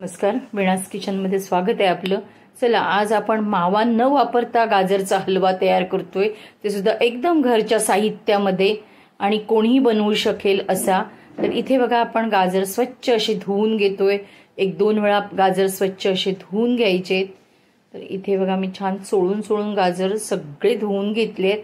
नमस्कार, वीणास किचनमध्ये स्वागत आहे आपलं. चला, आज आपण मावा न वापरता गाजरचा हलवा तयार करतोय, ते सुद्धा एकदम घरच्या साहित्यामध्ये आणि कोणीही बनवू शकेल असा. तर इथे बघा, आपण गाजर स्वच्छ असे धुवून घेतोय. 1-2 वेळा गाजर स्वच्छ असे धुवून घ्यायचे. तर इथे बघा, मी छान सोळून गाजर सगळे धुवून घेतलेत.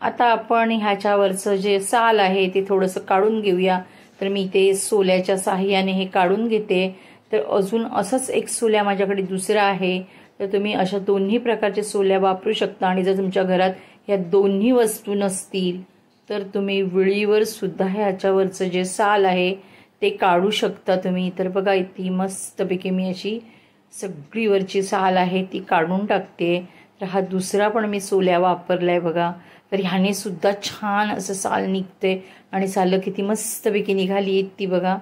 आता आपण ह्याच्यावरचं जे साल आहे ते थोडंसं काढून घेऊया. तर मी ते सोल्याच्या साहाय्याने हे काढून घेते. तर अजून असंच एक सोल्या माझ्याकडे दुसरा आहे. तर तुम्ही अशा दोन्ही प्रकारचे सोल्या वापरू शकता. आणि जर तुमच्या घरात ह्या दोन्ही वस्तू नसतील तर तुम्ही विळीवर सुद्धा ह्याच्यावरचं जे साल आहे ते काढू शकता तुम्ही. तर बघा, इथे मस्तपैकी मी अशी सगळी वरची साल आहे ती काढून टाकते. तर हा दुसरा पण मी सोल्या वापरलाय बघा. तर ह्याने सुद्धा छान असं साल निघते आणि सालं किती मस्तपैकी निघाली आहेत ती बघा.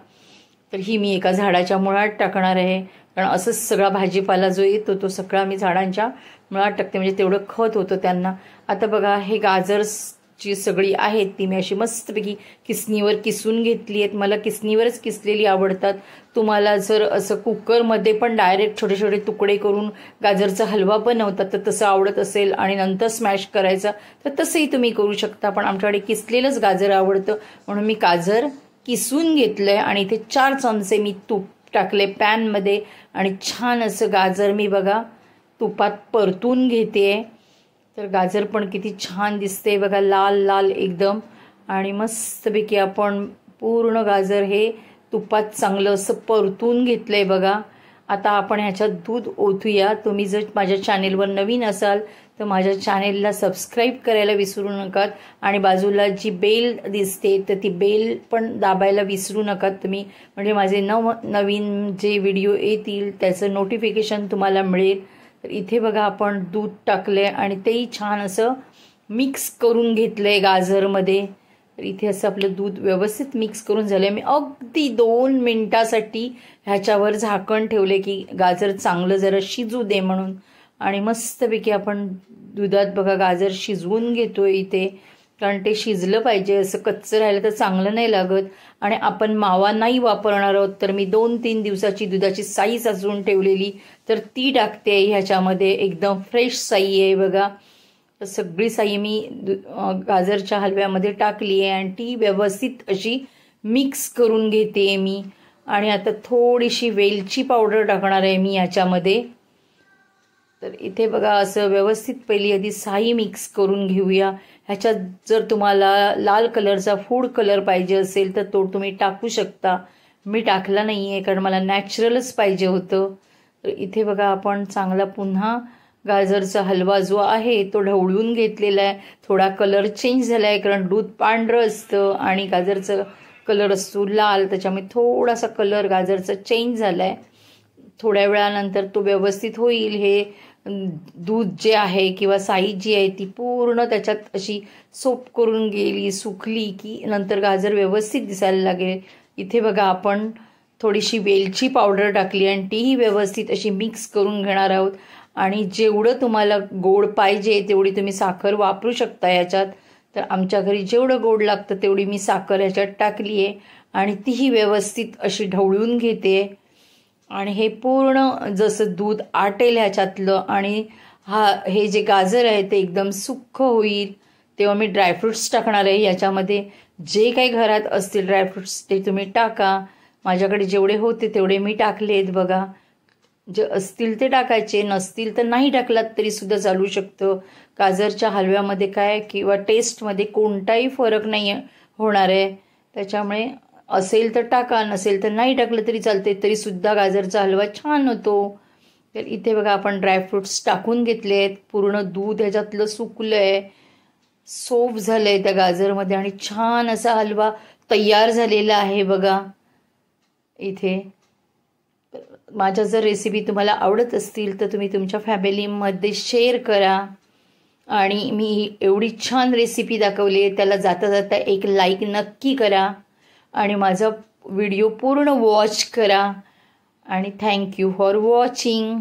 तर ही मी एका झाडाच्या मुळात टाकणार आहे, कारण असंच सगळा भाजीपाला जो येतो तो सगळा मी झाडांच्या मुळात टाकते, म्हणजे तेवढं खत होतं त्यांना. आता बघा, हे गाजरची सगळी आहेत ती मी अशी मस्तपैकी किसणीवर किसून घेतली आहेत. मला किसणीवरच किसलेली आवडतात. तुम्हाला जर असं कुकरमध्ये पण डायरेक्ट छोटे छोटे तुकडे करून गाजरचा हलवा बनवतात तर तसं आवडत असेल आणि नंतर स्मॅश करायचा तर तसंही तुम्ही करू शकता. पण आमच्याकडे किसलेलंच गाजर आवडतं, म्हणून मी गाजर किसून घेतलंय आणि इथे 4 चमचे मी तूप टाकले पॅनमध्ये आणि छान असं गाजर मी बघा तुपात परतून घेते. तर गाजर पण किती छान दिसते बघा, लाल लाल एकदम. आणि मस्तपैकी आपण पूर्ण गाजर हे तुपात चांगलं असं परतून घेतलंय बघा. आता आपण ह्याच्यात दूध ओतूया. तुम्ही जर माझ्या चॅनेलवर नवीन असाल तर माझ्या चॅनेलला सबस्क्राईब करायला विसरू नका आणि बाजूला जी बेल दिसते तर ती बेल पण दाबायला विसरू नका तुम्ही, म्हणजे माझे नवीन जे व्हिडिओ येतील त्याचं नोटिफिकेशन तुम्हाला मिळेल. तर इथे बघा, आपण दूध टाकले आणि तेही छान असं मिक्स करून घेतलंय गाजरमध्ये. तर इथे असं आपलं दूध व्यवस्थित मिक्स करून झालंय. मी अगदी 2 मिनिटासाठी ह्याच्यावर झाकण ठेवले की गाजर चांगलं जरा शिजू दे म्हणून. आणि मस्तपैकी आपण दुधात बघा गाजर शिजवून घेतोय इथे, कारण ते शिजलं पाहिजे. असं कच्चं राहिलं तर चांगलं नाही लागत. आणि आपण मावा नाही वापरणार आहोत, तर मी 2-3 दिवसाची दुधाची साई साचवून ठेवलेली तर ती टाकते ह्याच्यामध्ये. एकदम फ्रेश साई आहे बघा. तर सगळी साई मी गाजरच्या हलव्यामध्ये टाकली आहे आणि ती व्यवस्थित अशी मिक्स करून घेते मी. आणि आता थोडीशी वेलची पावडर टाकणार आहे मी याच्यामध्ये. तर इथे बघा, असं व्यवस्थित पहिली आधी साई मिक्स करून घेऊया. ह्याच्यात जर तुम्हाला लाल कलरचा फूड कलर पाहिजे असेल तर तो तुम्ही टाकू शकता. मी टाकला नाही आहे, कारण मला नॅचरलच पाहिजे होतं. तर इथे बघा, आपण चांगला पुन्हा गाजरचा हलवा जो आहे तो ढवळून घेतलेला आहे. थोडा कलर चेंज झाला आहे, कारण दूध पांढरं असतं आणि गाजरचा कलर असतो लाल, त्याच्यामुळे थोडासा कलर गाजरचा चेंज झाला आहे. थोड्या वेळानंतर तो व्यवस्थित होईल. हे दूध जे आहे किंवा साई जी आहे ती पूर्ण त्याच्यात अशी सोप करून गेली, सुकली की नंतर गाजर व्यवस्थित दिसायला लागेल. इथे बघा, आपण थोडीशी वेलची पावडर टाकली आणि तीही व्यवस्थित अशी मिक्स करून घेणार आहोत. आणि जेवढं तुम्हाला गोड पाहिजे तेवढी तुम्ही साखर वापरू शकता याच्यात. तर आमच्या घरी जेवढं गोड लागतं तेवढी मी साखर याच्यात टाकली आहे आणि तीही व्यवस्थित अशी ढवळून घेते. आणि हे पूर्ण जसं दूध आटेल ह्याच्यातलं आणि हे जे गाजर आहे ते एकदम सुक्क होईल तेव्हा मी ड्रायफ्रूट्स टाकणार आहे याच्यामध्ये. जे काही घरात असतील ड्रायफ्रूट्स ते तुम्ही टाका. माझ्याकडे जेवढे होते तेवढे मी टाकलेत बघा. जे असतील ते टाकायचे, नसतील तर नाही टाकलात तरी सुद्धा चालू शकतं. गाजरच्या हलव्यामध्ये काय किंवा टेस्टमध्ये कोणताही फरक नाही होणार आहे, त्याच्यामुळे असेल तर टाका, नसेल तर नाही टाकलं तरी चालते, तरी सुद्धा गाजरचा हलवा छान होतो. तर इथे बघा, आपण ड्रायफ्रूट्स टाकून घेतले आहेत. पूर्ण दूध ह्याच्यातलं सुकलं आहे, सोप झालं आहे त्या गाजरमध्ये आणि छान असा हलवा तयार झालेला आहे बघा इथे. माझ्या जर रेसिपी तुम्हाला आवडत असतील तर तुम्ही तुमच्या फॅमिलीमध्ये शेअर करा. आणि मी एवढी छान रेसिपी दाखवली आहे, त्याला जाता जाता एक लाईक नक्की करा आणि माझा व्हिडिओ पूर्ण वॉच करा. आणि थँक्यू फॉर वॉचिंग.